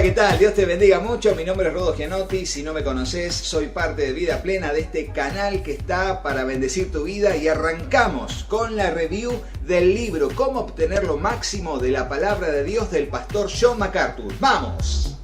Hola, ¿qué tal? Dios te bendiga mucho. Mi nombre es Rodo Gianotti. Si no me conoces, soy parte de Vida Plena, de este canal que está para bendecir tu vida. Y arrancamos con la review del libro Cómo obtener lo máximo de la palabra de Dios del pastor John MacArthur. ¡Vamos!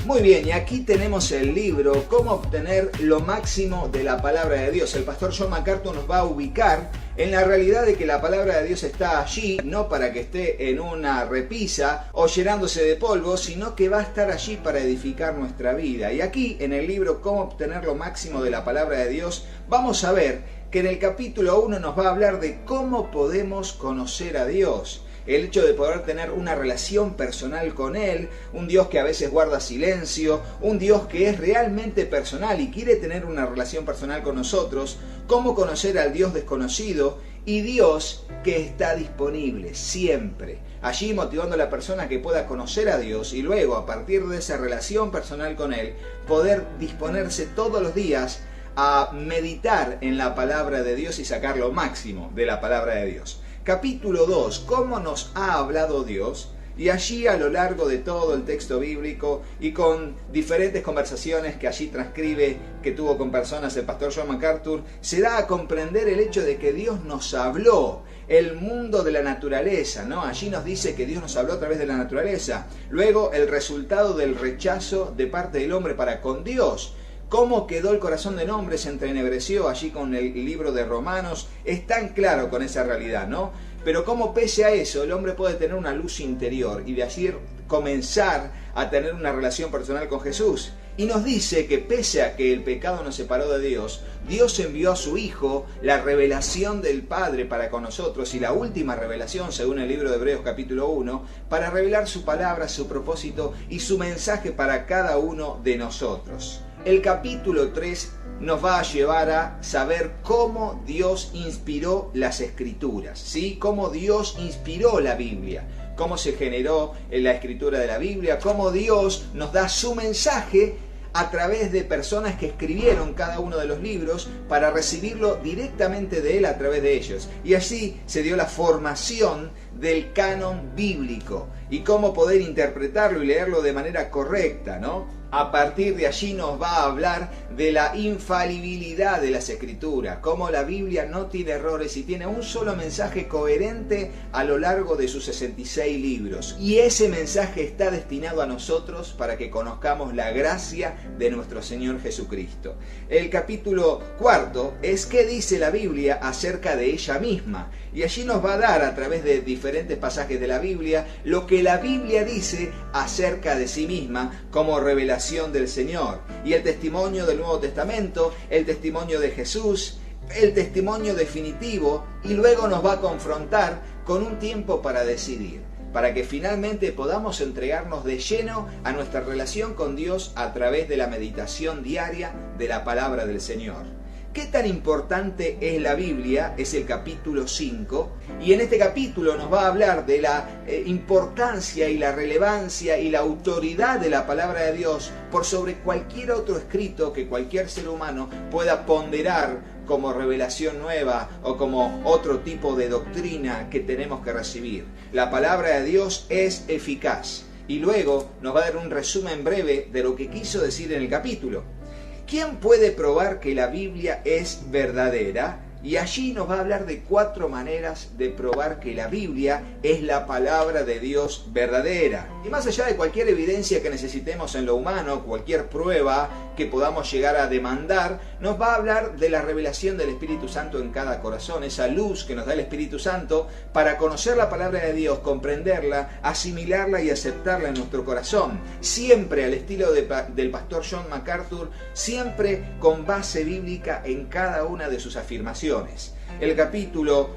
Muy bien, y aquí tenemos el libro Cómo obtener lo máximo de la palabra de Dios. El pastor John MacArthur nos va a ubicar en la realidad de que la palabra de Dios está allí, no para que esté en una repisa o llenándose de polvo, sino que va a estar allí para edificar nuestra vida. Y aquí, en el libro Cómo obtener lo máximo de la palabra de Dios, vamos a ver que en el capítulo 1 nos va a hablar de cómo podemos conocer a Dios. El hecho de poder tener una relación personal con Él, un Dios que a veces guarda silencio, un Dios que es realmente personal y quiere tener una relación personal con nosotros, cómo conocer al Dios desconocido y Dios que está disponible siempre, allí motivando a la persona que pueda conocer a Dios y luego a partir de esa relación personal con Él, poder disponerse todos los días a meditar en la palabra de Dios y sacar lo máximo de la palabra de Dios. Capítulo 2, ¿cómo nos ha hablado Dios? Y allí a lo largo de todo el texto bíblico y con diferentes conversaciones que allí transcribe, que tuvo con personas el pastor John MacArthur, se da a comprender el hecho de que Dios nos habló, el mundo de la naturaleza, ¿no? Allí nos dice que Dios nos habló a través de la naturaleza. Luego el resultado del rechazo de parte del hombre para con Dios. Cómo quedó el corazón del hombre, se entenebreció allí con el libro de Romanos, es tan claro con esa realidad, ¿no? Pero cómo pese a eso, el hombre puede tener una luz interior y de allí comenzar a tener una relación personal con Jesús. Y nos dice que pese a que el pecado nos separó de Dios, Dios envió a su Hijo, la revelación del Padre para con nosotros y la última revelación, según el libro de Hebreos capítulo 1, para revelar su palabra, su propósito y su mensaje para cada uno de nosotros. El capítulo 3 nos va a llevar a saber cómo Dios inspiró las Escrituras, ¿sí? Cómo Dios inspiró la Biblia, cómo se generó la escritura de la Biblia, cómo Dios nos da su mensaje a través de personas que escribieron cada uno de los libros para recibirlo directamente de Él a través de ellos. Y así se dio la formación del canon bíblico y cómo poder interpretarlo y leerlo de manera correcta, ¿no? A partir de allí nos va a hablar de la infalibilidad de las Escrituras, cómo la Biblia no tiene errores y tiene un solo mensaje coherente a lo largo de sus 66 libros. Y ese mensaje está destinado a nosotros para que conozcamos la gracia de nuestro Señor Jesucristo. El capítulo 4 es qué dice la Biblia acerca de ella misma. Y allí nos va a dar a través de diferentes pasajes de la Biblia lo que la Biblia dice acerca de sí misma como revelación del Señor. Y el testimonio del Nuevo Testamento, el testimonio de Jesús, el testimonio definitivo, y luego nos va a confrontar con un tiempo para decidir, para que finalmente podamos entregarnos de lleno a nuestra relación con Dios a través de la meditación diaria de la palabra del Señor. ¿Qué tan importante es la Biblia? Es el capítulo 5, y en este capítulo nos va a hablar de la importancia y la relevancia y la autoridad de la palabra de Dios por sobre cualquier otro escrito que cualquier ser humano pueda ponderar como revelación nueva o como otro tipo de doctrina que tenemos que recibir. La palabra de Dios es eficaz, y luego nos va a dar un resumen breve de lo que quiso decir en el capítulo. ¿Quién puede probar que la Biblia es verdadera? Y allí nos va a hablar de 4 maneras de probar que la Biblia es la palabra de Dios verdadera. Y más allá de cualquier evidencia que necesitemos en lo humano, cualquier prueba que podamos llegar a demandar, nos va a hablar de la revelación del Espíritu Santo en cada corazón, esa luz que nos da el Espíritu Santo para conocer la palabra de Dios, comprenderla, asimilarla y aceptarla en nuestro corazón. Siempre al estilo del pastor John MacArthur, siempre con base bíblica en cada una de sus afirmaciones. El capítulo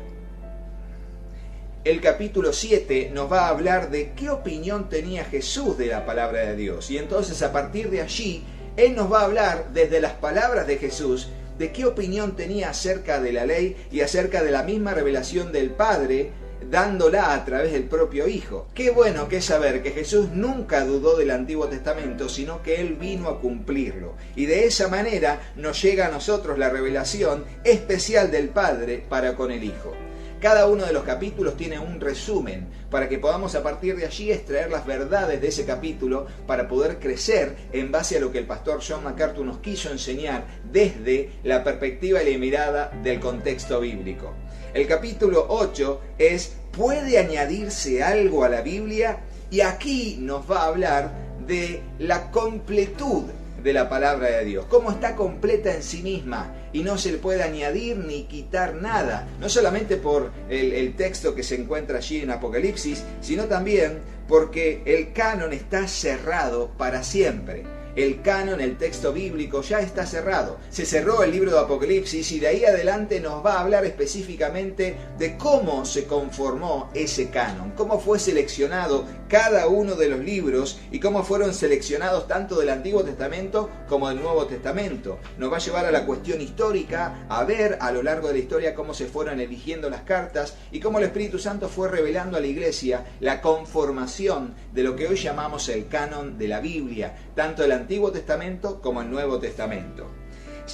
7 nos va a hablar de qué opinión tenía Jesús de la palabra de Dios. Y entonces a partir de allí, Él nos va a hablar desde las palabras de Jesús de qué opinión tenía acerca de la ley y acerca de la misma revelación del Padre dándola a través del propio Hijo. Qué bueno que es saber que Jesús nunca dudó del Antiguo Testamento, sino que Él vino a cumplirlo. Y de esa manera nos llega a nosotros la revelación especial del Padre para con el Hijo. Cada uno de los capítulos tiene un resumen para que podamos a partir de allí extraer las verdades de ese capítulo para poder crecer en base a lo que el pastor John MacArthur nos quiso enseñar desde la perspectiva y la mirada del contexto bíblico. El capítulo 8 es ¿puede añadirse algo a la Biblia? Y aquí nos va a hablar de la completud de la palabra de Dios, cómo está completa en sí misma y no se le puede añadir ni quitar nada, no solamente por el texto que se encuentra allí en Apocalipsis, sino también porque el canon está cerrado para siempre. El canon, el texto bíblico, ya está cerrado. Se cerró el libro de Apocalipsis y de ahí adelante nos va a hablar específicamente de cómo se conformó ese canon, cómo fue seleccionado cada uno de los libros y cómo fueron seleccionados tanto del Antiguo Testamento como del Nuevo Testamento. Nos va a llevar a la cuestión histórica, a ver a lo largo de la historia cómo se fueron eligiendo las cartas y cómo el Espíritu Santo fue revelando a la Iglesia la conformación de lo que hoy llamamos el canon de la Biblia, tanto el Antiguo Testamento como el Nuevo Testamento.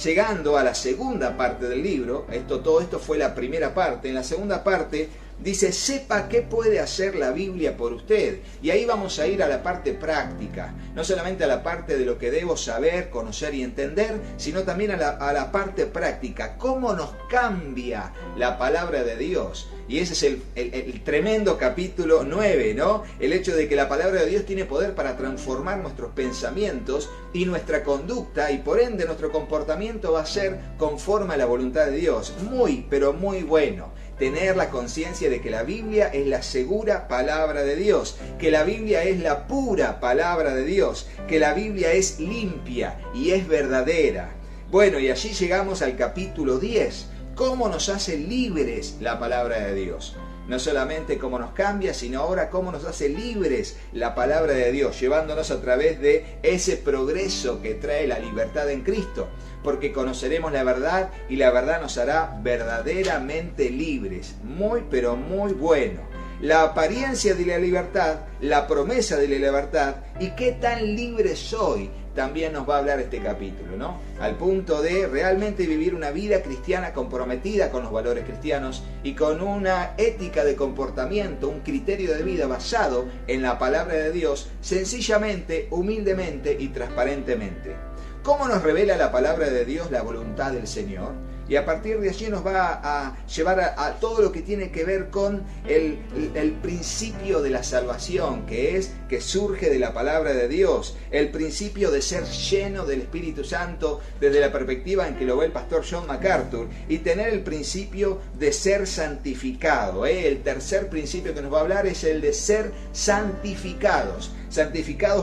Llegando a la segunda parte del libro, todo esto fue la primera parte, en la segunda parte dice, sepa qué puede hacer la Biblia por usted. Y ahí vamos a ir a la parte práctica, no solamente a la parte de lo que debo saber, conocer y entender, sino también a la parte práctica, cómo nos cambia la palabra de Dios. Y ese es el tremendo capítulo 9, ¿no? El hecho de que la palabra de Dios tiene poder para transformar nuestros pensamientos y nuestra conducta, y por ende nuestro comportamiento va a ser conforme a la voluntad de Dios. Muy, pero muy bueno tener la conciencia de que la Biblia es la segura palabra de Dios, que la Biblia es la pura palabra de Dios, que la Biblia es limpia y es verdadera. Bueno, y allí llegamos al capítulo 10. ¿Cómo nos hace libres la palabra de Dios? No solamente cómo nos cambia, sino ahora cómo nos hace libres la palabra de Dios, llevándonos a través de ese progreso que trae la libertad en Cristo, porque conoceremos la verdad y la verdad nos hará verdaderamente libres. Muy, pero muy bueno. La apariencia de la libertad, la promesa de la libertad y qué tan libre soy. También nos va a hablar este capítulo, ¿no? Al punto de realmente vivir una vida cristiana comprometida con los valores cristianos y con una ética de comportamiento, un criterio de vida basado en la palabra de Dios, sencillamente, humildemente y transparentemente. ¿Cómo nos revela la palabra de Dios la voluntad del Señor? Y a partir de allí nos va a llevar a todo lo que tiene que ver con el principio de la salvación, que surge de la palabra de Dios, el principio de ser lleno del Espíritu Santo desde la perspectiva en que lo ve el pastor John MacArthur, y tener el principio de ser santificado. El tercer principio que nos va a hablar es el de ser santificados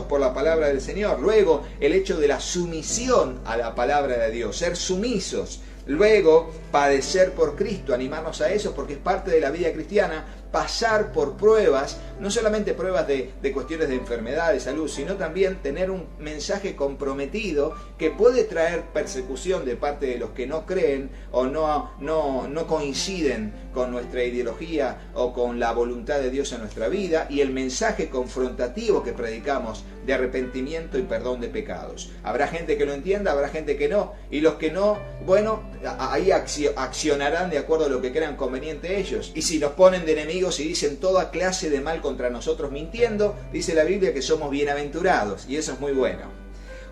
por la palabra del Señor. Luego, el hecho de la sumisión a la palabra de Dios, ser sumisos. Luego, padecer por Cristo, animarnos a eso porque es parte de la vida cristiana, pasar por pruebas, no solamente pruebas de cuestiones de enfermedad, de salud, sino también tener un mensaje comprometido que puede traer persecución de parte de los que no creen o no coinciden con nuestra ideología o con la voluntad de Dios en nuestra vida, y el mensaje confrontativo que predicamos de arrepentimiento y perdón de pecados. Habrá gente que lo entienda, habrá gente que no, y los que no, bueno, ahí accionarán de acuerdo a lo que crean conveniente ellos. Y si nos ponen de enemigos y dicen toda clase de mal contra nosotros mintiendo, dice la Biblia que somos bienaventurados, y eso es muy bueno.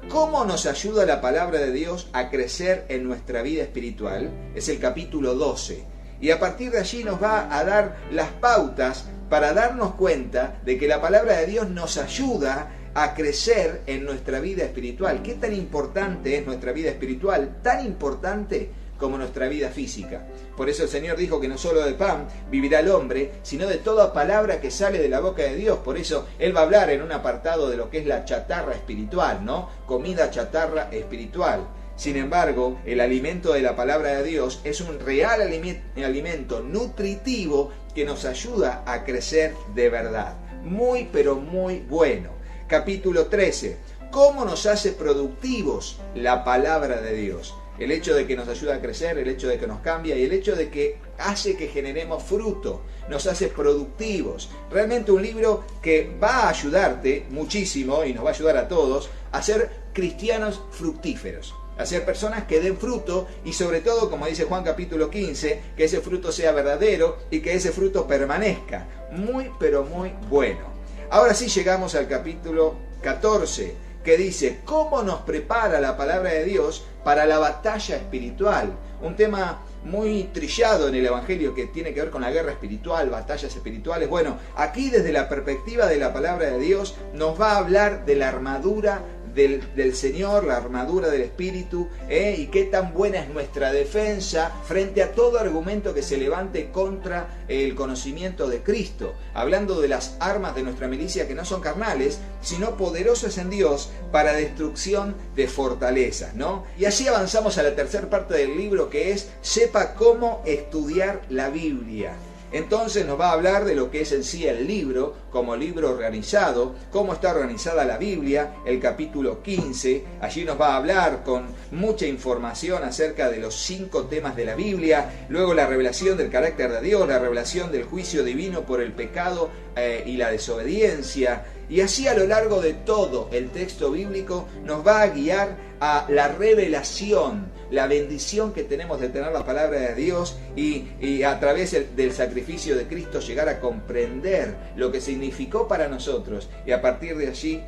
¿Cómo nos ayuda la palabra de Dios a crecer en nuestra vida espiritual? Es el capítulo 12. Y a partir de allí nos va a dar las pautas para darnos cuenta de que la palabra de Dios nos ayuda a crecer en nuestra vida espiritual. ¿Qué tan importante es nuestra vida espiritual? Tan importante como nuestra vida física. Por eso el Señor dijo que no solo de pan vivirá el hombre, sino de toda palabra que sale de la boca de Dios. Por eso Él va a hablar en un apartado de lo que es la chatarra espiritual, ¿no? Comida chatarra espiritual. Sin embargo, el alimento de la palabra de Dios es un real alimento nutritivo que nos ayuda a crecer de verdad. Muy, pero muy bueno. Capítulo 13. ¿Cómo nos hace productivos la palabra de Dios? el hecho de que nos ayuda a crecer, el hecho de que nos cambia y el hecho de que hace que generemos fruto, nos hace productivos. Realmente un libro que va a ayudarte muchísimo y nos va a ayudar a todos a ser cristianos fructíferos, a ser personas que den fruto y sobre todo, como dice Juan capítulo 15, que ese fruto sea verdadero y que ese fruto permanezca. Muy, pero muy bueno. Ahora sí llegamos al capítulo 14, que dice cómo nos prepara la palabra de Dios para la batalla espiritual. Un tema muy trillado en el Evangelio que tiene que ver con la guerra espiritual, batallas espirituales. Bueno, aquí desde la perspectiva de la palabra de Dios nos va a hablar de la armadura del Señor, la armadura del Espíritu, y qué tan buena es nuestra defensa frente a todo argumento que se levante contra el conocimiento de Cristo, hablando de las armas de nuestra milicia que no son carnales, sino poderosas en Dios para destrucción de fortalezas, ¿no? Y así avanzamos a la tercera parte del libro, que es sepa cómo estudiar la Biblia. Entonces nos va a hablar de lo que es en sí el libro, como libro organizado, cómo está organizada la Biblia, el capítulo 15. Allí nos va a hablar con mucha información acerca de los 5 temas de la Biblia, luego la revelación del carácter de Dios, la revelación del juicio divino por el pecado y la desobediencia. Y así a lo largo de todo el texto bíblico nos va a guiar a la revelación, la bendición que tenemos de tener la palabra de Dios y a través del sacrificio de Cristo llegar a comprender lo que significó para nosotros y a partir de allí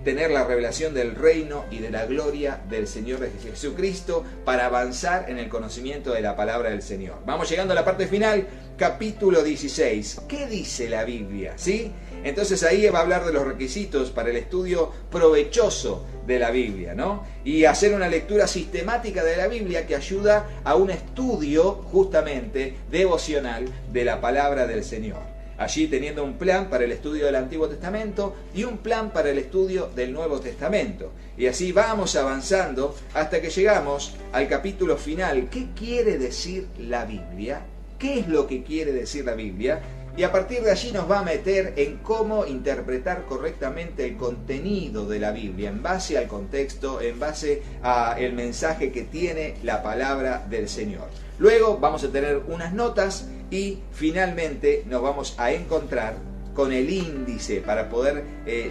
tener la revelación del reino y de la gloria del Señor de Jesucristo para avanzar en el conocimiento de la palabra del Señor. Vamos llegando a la parte final, capítulo 16. ¿Qué dice la Biblia? ¿Sí? Entonces ahí va a hablar de los requisitos para el estudio provechoso de la Biblia, ¿no? Y hacer una lectura sistemática de la Biblia que ayuda a un estudio justamente devocional de la palabra del Señor. Allí teniendo un plan para el estudio del Antiguo Testamento y un plan para el estudio del Nuevo Testamento. Y así vamos avanzando hasta que llegamos al capítulo final. ¿Qué quiere decir la Biblia? ¿Qué es lo que quiere decir la Biblia? Y a partir de allí nos va a meter en cómo interpretar correctamente el contenido de la Biblia, en base al contexto, en base al mensaje que tiene la palabra del Señor. Luego vamos a tener unas notas y finalmente nos vamos a encontrar con el índice para poder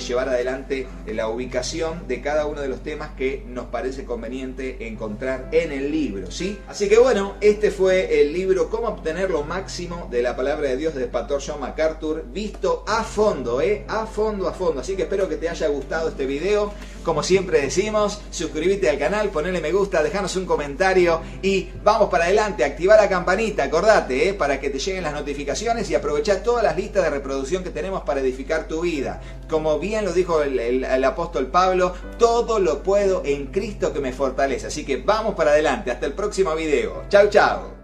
llevar adelante la ubicación de cada uno de los temas que nos parece conveniente encontrar en el libro, ¿sí? Así que bueno, este fue el libro Cómo obtener lo máximo de la palabra de Dios del pastor John MacArthur, visto a fondo, a fondo. Así que espero que te haya gustado este video. Como siempre decimos, suscríbete al canal, ponle me gusta, dejanos un comentario y vamos para adelante, activar la campanita, acordate, para que te lleguen las notificaciones y aprovechar todas las listas de reproducción que tenemos para edificar tu vida. Como bien lo dijo el apóstol Pablo, todo lo puedo en Cristo que me fortalece. Así que vamos para adelante, hasta el próximo video. Chau, chau.